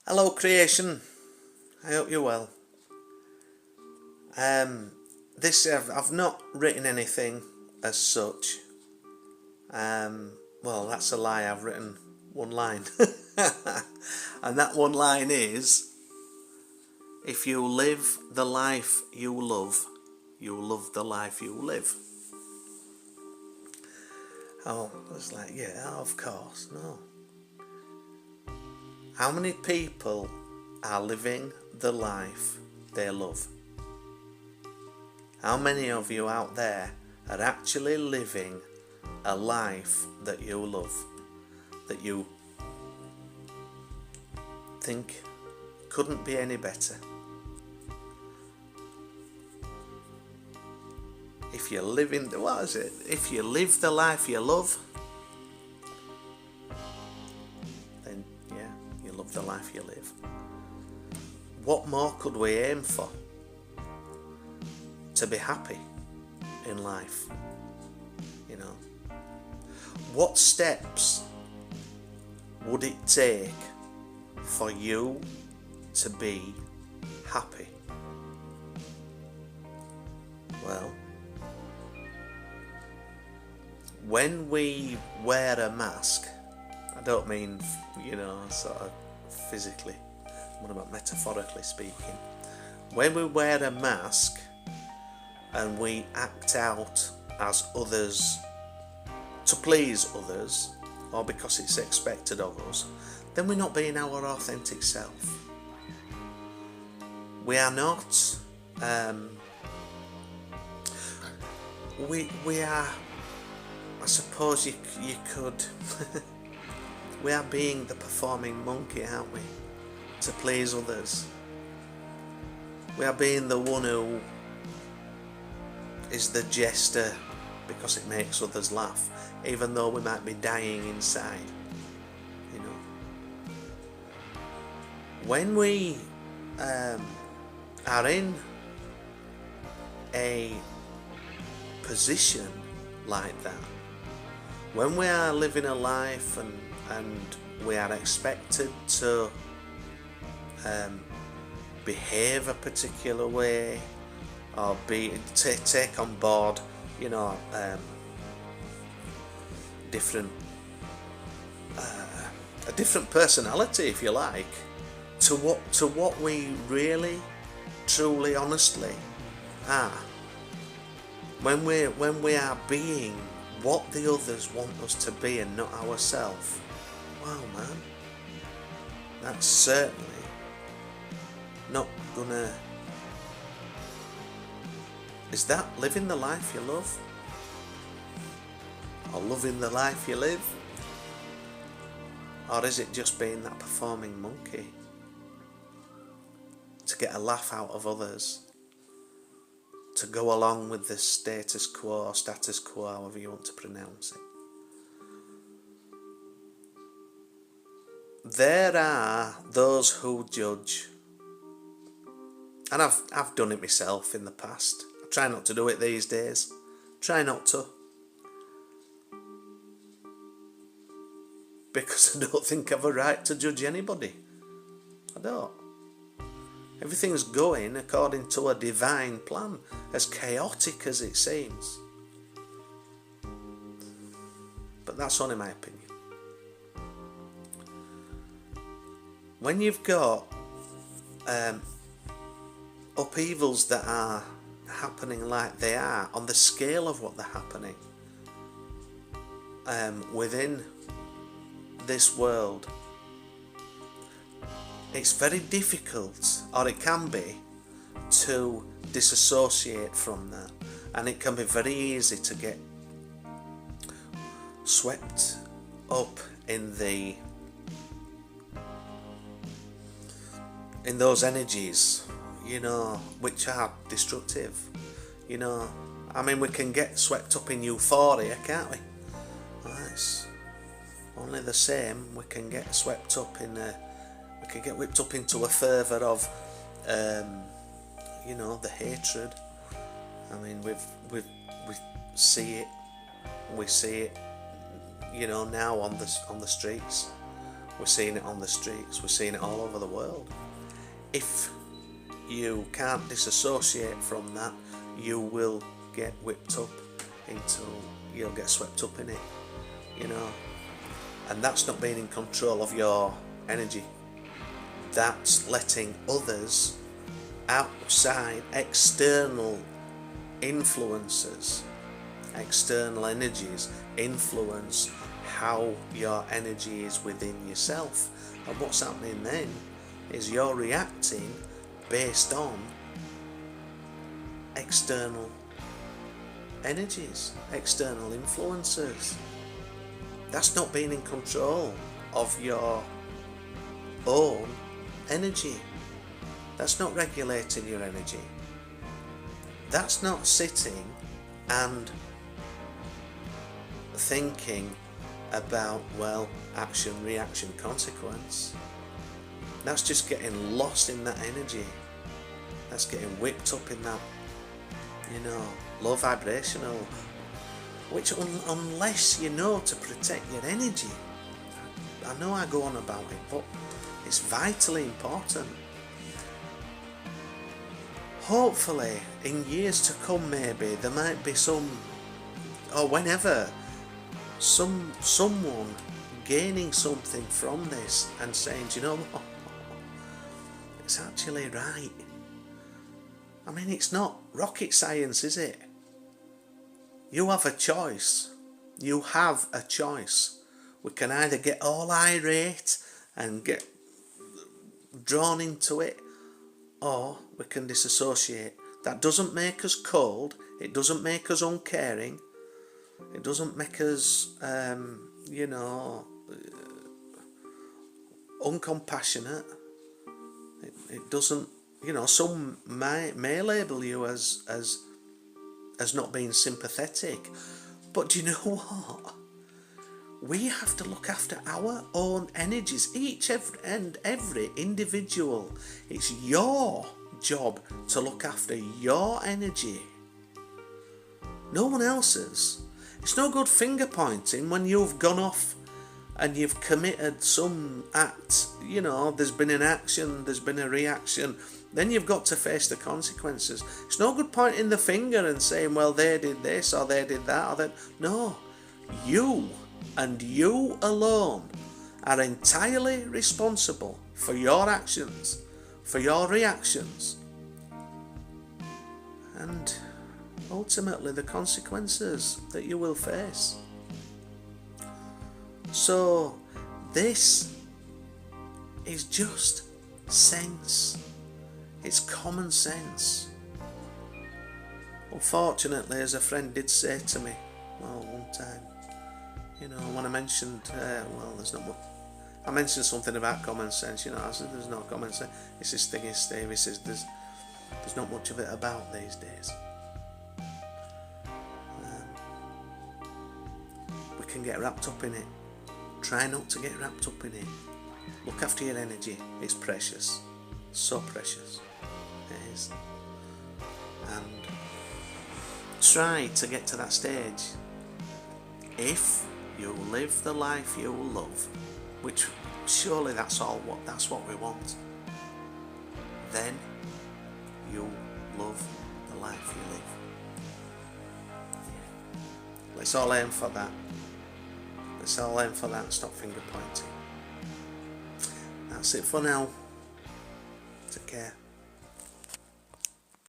Hello creation, I hope you're well. I've not written anything as such. Well, that's a lie. I've written one line, and that one line is: if you live the life you love, you love the life you live. Oh, I was like, yeah, of course, no. How many people are living the life they love? How many of you out there are actually living a life that you love, that you think couldn't be any better? If you live in if you live the life you love, then yeah, you love the life you live. What more could we aim for? To be happy in life, you know. What steps would it take for you to be happy? Well, when we wear a mask, I don't mean, sort of physically, what about metaphorically speaking? When we wear a mask and we act out as others to please others, or because it's expected of us, then we're not being our authentic self. We are not. We are. I suppose you could. We are being the performing monkey, aren't we? To please others. We are being the one who is the jester because it makes others laugh, even though we might be dying inside, you know. When we are in a position like that, when we are living a life and we are expected to behave a particular way, or take on board, different a different personality, if you like, to what we really, truly, honestly are. When we are being what the others want us to be and not ourselves, wow, man, that's certainly not gonna. Is that living the life you love? Or loving the life you live? Or is it just being that performing monkey to get a laugh out of others, to go along with the status quo, however you want to pronounce it? There are those who judge, and I've done it myself in the past. I try not to do it these days. Try not to. Because I don't think I've a right to judge anybody. I don't. Everything's going according to a divine plan, as chaotic as it seems. But that's only my opinion. When you've got upheavals that are happening like they are, on the scale of what they're happening within this world, it's very difficult, or it can be, to disassociate from that, and it can be very easy to get swept up in those energies, which are destructive. I mean, we can get swept up in euphoria, can't we? Well, it's only the same. We can get swept up we can get whipped up into a fervour of, the hatred. I mean, we see it now on the streets. We're seeing it on the streets. We're seeing it all over the world. If you can't disassociate from that, you will get whipped up into, you'll get swept up in it, you know. And that's not being in control of your energy. That's letting others, outside, external influences, external energies influence how your energy is within yourself. And what's happening then is you're reacting based on external energies, external influences. That's not being in control of your own energy. That's not regulating your energy. That's not sitting and thinking about, well, action, reaction, consequence. That's just getting lost in that energy. That's getting whipped up in that, you know, low vibrational, which unless you know to protect your energy, I know I go on about it, but it's vitally important. Hopefully in years to come, maybe there might be some, or whenever, someone gaining something from this and saying, do you know what, it's actually right. I mean, it's not rocket science, is it? You have a choice. You have a choice. We can either get all irate and get drawn into it, or we can disassociate. That doesn't make us cold. It doesn't make us uncaring. It doesn't make us, uncompassionate. It doesn't, some may label you as not being sympathetic. But do you know what? We have to look after our own energies, every individual. It's your job to look after your energy, no one else's. It's no good finger pointing when you've gone off and you've committed some act. There's been an action, there's been a reaction, then you've got to face the consequences. It's no good pointing the finger and saying, well, they did this or they did that or that. No, you and you alone are entirely responsible for your actions, for your reactions, and ultimately the consequences that you will face. So this is just sense. It's common sense. Unfortunately, as a friend did say to me, one time, when I mentioned, there's not much. I mentioned something about common sense, I said, there's no common sense. It's this thing, Steve, he says, there's not much of it about these days. We can get wrapped up in it. Try not to get wrapped up in it. Look after your energy. It's precious. So precious. It is. And try to get to that stage. If you live the life you love, which surely that's what we want, then you love the life you live. Let's all aim for that. Let's all aim for that and stop finger pointing. That's it for now. Take care.